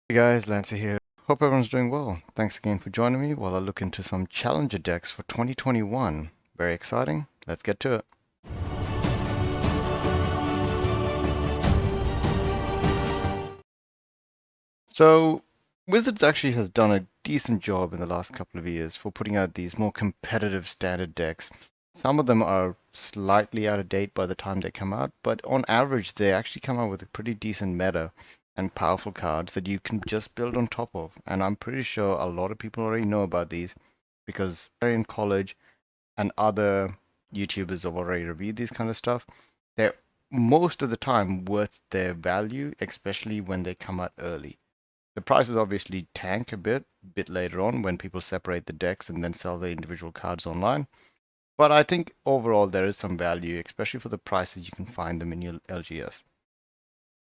Hey guys, Lancer here. Hope everyone's doing well. Thanks again for joining me while I look into some Challenger decks for 2021. Very exciting. Let's get to it. So, Wizards actually has done a decent job in the last couple of years for putting out these more competitive standard decks. Some of them are slightly out of date by the time they come out, but on average, they actually come out with a pretty decent meta and powerful cards that you can just build on top of. And I'm pretty sure a lot of people already know about these because they're in college and other YouTubers have already reviewed these kind of stuff. They're most of the time worth their value, especially when they come out early. The prices obviously tank a bit later on when people separate the decks and then sell the individual cards online. But I think overall there is some value, especially for the prices you can find them in your LGS.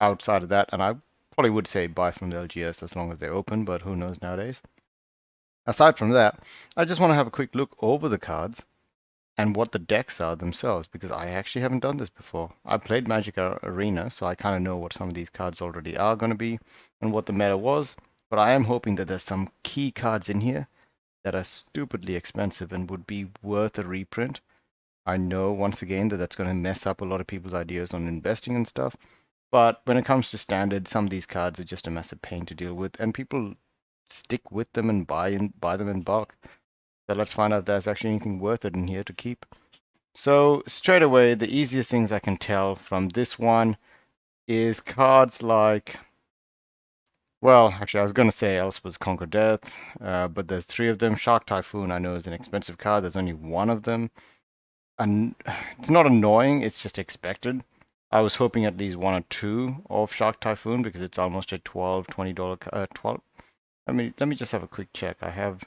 Outside of that, and I probably would say buy from the LGS as long as they're open, but who knows nowadays. Aside from that, I just want to have a quick look over the cards and what the decks are themselves, because I actually haven't done this before. I played Magic Arena, so I kind of know what some of these cards already are going to be and what the meta was, but I am hoping that there's some key cards in here that are stupidly expensive and would be worth a reprint. I know, once again, that that's going to mess up a lot of people's ideas on investing and stuff, but when it comes to standard, some of these cards are just a massive pain to deal with, and people stick with them and buy them in bulk. So let's find out if there's actually anything worth it in here to keep. So straight away, the easiest things I can tell from this one is cards like, well, actually I was going to say Elspeth's Conquer Death, but there's three of them. Shark Typhoon I know is an expensive card. There's only one of them. And it's not annoying, it's just expected. I was hoping at least one or two of Shark Typhoon because it's almost a $20, 12. Let me just have a quick check. I have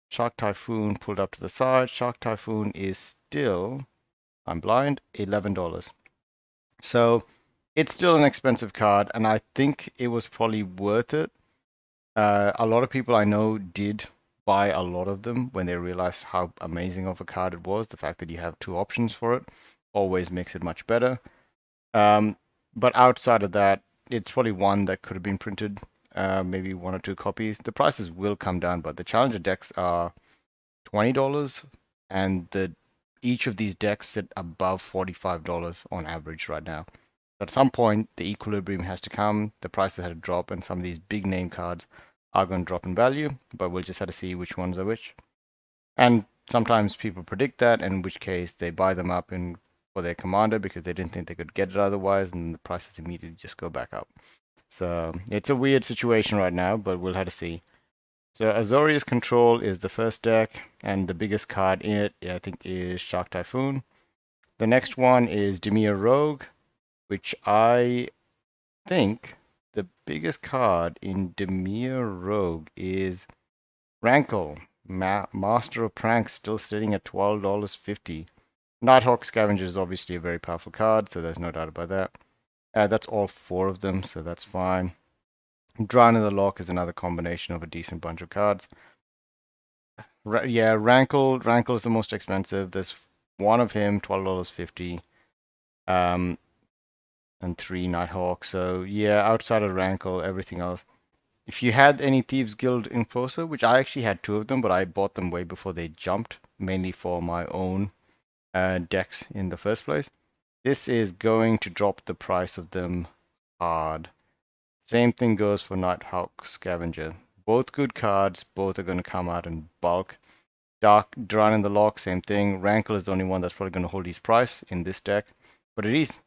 Shark Typhoon pulled up to the side. Shark Typhoon is still, I'm blind, $11. So it's still an expensive card, and I think it was probably worth it. A lot of people I know did buy a lot of them when they realized how amazing of a card it was. The fact that you have two options for it always makes it much better. Um, but outside of that, it's probably one that could have been printed, maybe one or two copies. The prices will come down, but the Challenger decks are $20, and each of these decks sit above $45 on average right now. At some point, the equilibrium has to come, the prices have to drop, and some of these big name cards are going to drop in value, but we'll just have to see which ones are which. And sometimes people predict that, in which case they buy them up for their commander because they didn't think they could get it otherwise, and the prices immediately just go back up. So it's a weird situation right now, but we'll have to see. So Azorius Control is the first deck, and the biggest card in it, I think, is Shark Typhoon. The next one is Dimir Rogue, which I think the biggest card in Dimir Rogue is Rankle, Master of Pranks, still sitting at $12.50. Nighthawk Scavenger is obviously a very powerful card, so there's no doubt about that. That's all four of them, so that's fine. Drown in the Loch is another combination of a decent bunch of cards. Yeah, Rankle is the most expensive. There's one of him, $12.50. Um, and three Nighthawk. So yeah, outside of Rankle, everything else. If you had any Thieves Guild Enforcer, which I actually had two of them, but I bought them way before they jumped, mainly for my own decks in the first place. This is going to drop the price of them hard. Same thing goes for Nighthawk Scavenger. Both good cards, both are going to come out in bulk. Dark Drown in the Loch, same thing. Rankle is the only one that's probably going to hold his price in this deck, but it is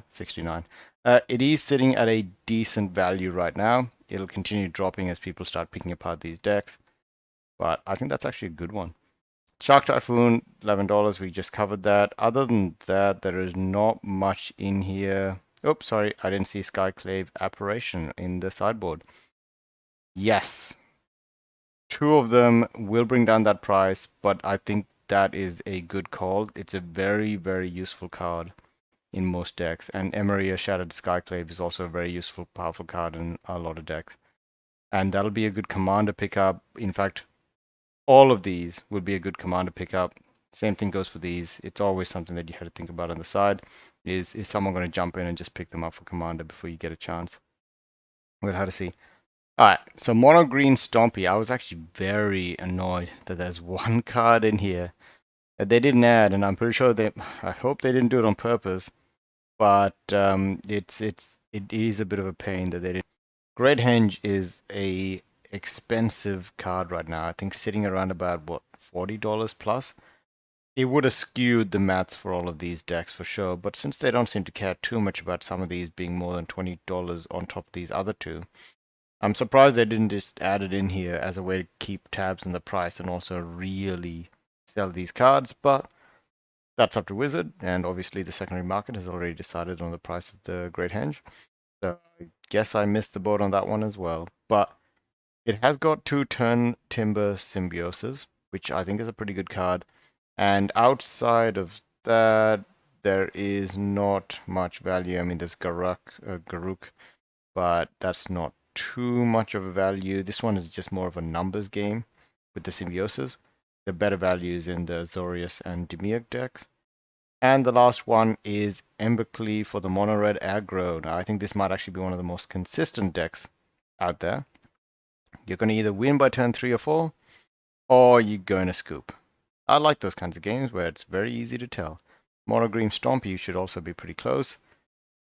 69. It is sitting at a decent value right now. It'll continue dropping as people start picking apart these decks, but I think that's actually a good one. Shark Typhoon, $11. We just covered that. Other than that, there is not much in here. Oops, sorry, I didn't see Skyclave Apparition in the sideboard. Yes, two of them will bring down that price, but I think that is a good call. It's a very, very useful card in most decks, and Emeria Shattered Skyclave is also a very useful, powerful card in a lot of decks. And that'll be a good commander pickup. In fact, all of these would be a good commander pickup. Same thing goes for these. It's always something that you have to think about on the side. Is someone going to jump in and just pick them up for commander before you get a chance? We'll have to see. Alright, so Mono Green Stompy. I was actually very annoyed that there's one card in here that they didn't add, and I'm pretty sure I hope they didn't do it on purpose, but it is a bit of a pain that they didn't. Great Henge is a expensive card right now. I think sitting around about what, $40 plus. It would have skewed the maths for all of these decks for sure, but since they don't seem to care too much about some of these being more than $20 on top of these other two, I'm surprised they didn't just add it in here as a way to keep tabs on the price and also really sell these cards, but that's up to Wizard, and obviously the secondary market has already decided on the price of the Great Henge. So I guess I missed the boat on that one as well. But it has got 2-turn Timber Symbioses, which I think is a pretty good card. And outside of that, there is not much value. I mean, there's Garuk, but that's not too much of a value. This one is just more of a numbers game with the Symbiosis. The better values in the Azorius and Demiurge decks. And the last one is Embercleave for the Mono Red aggro. Now, I think this might actually be one of the most consistent decks out there. You're going to either win by turn 3 or 4, or you're going to scoop. I like those kinds of games where it's very easy to tell. Mono Green Stompy should also be pretty close.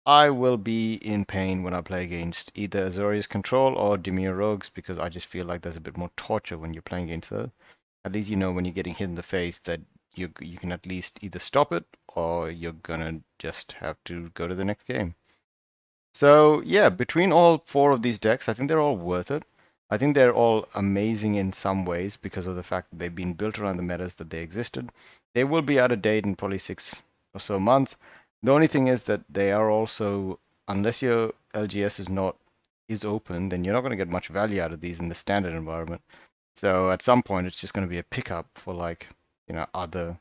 I will be in pain when I play against either Azorius Control or Dimir Rogues because I just feel like there's a bit more torture when you're playing against her. At least you know when you're getting hit in the face that you can at least either stop it or you're gonna just have to go to the next game. So yeah, between all four of these decks, I think they're all worth it. I think they're all amazing in some ways because of the fact that they've been built around the metas that they existed. They will be out of date in probably 6 or so months. The only thing is that they are also, unless your LGS is open, then you're not going to get much value out of these in the standard environment. So at some point, it's just going to be a pickup for like other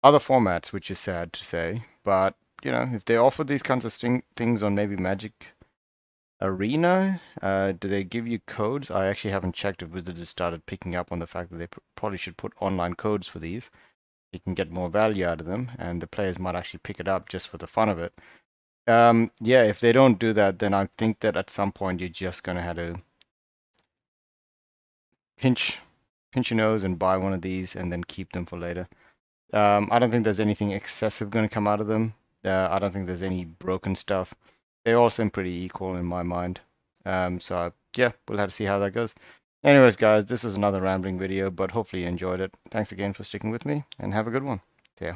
formats, which is sad to say. But if they offer these kinds of things on maybe Magic Arena, do they give you codes? I actually haven't checked if Wizards has started picking up on the fact that they probably should put online codes for these. You can get more value out of them, and the players might actually pick it up just for the fun of it. Yeah, if they don't do that, then I think that at some point you're just gonna have to pinch pinch your nose and buy one of these and then keep them for later. I don't think there's anything excessive going to come out of them. I don't think there's any broken stuff. They all seem pretty equal in my mind. So yeah, we'll have to see how that goes. Anyways, guys, this was another rambling video, but hopefully you enjoyed it. Thanks again for sticking with me, and have a good one. See ya.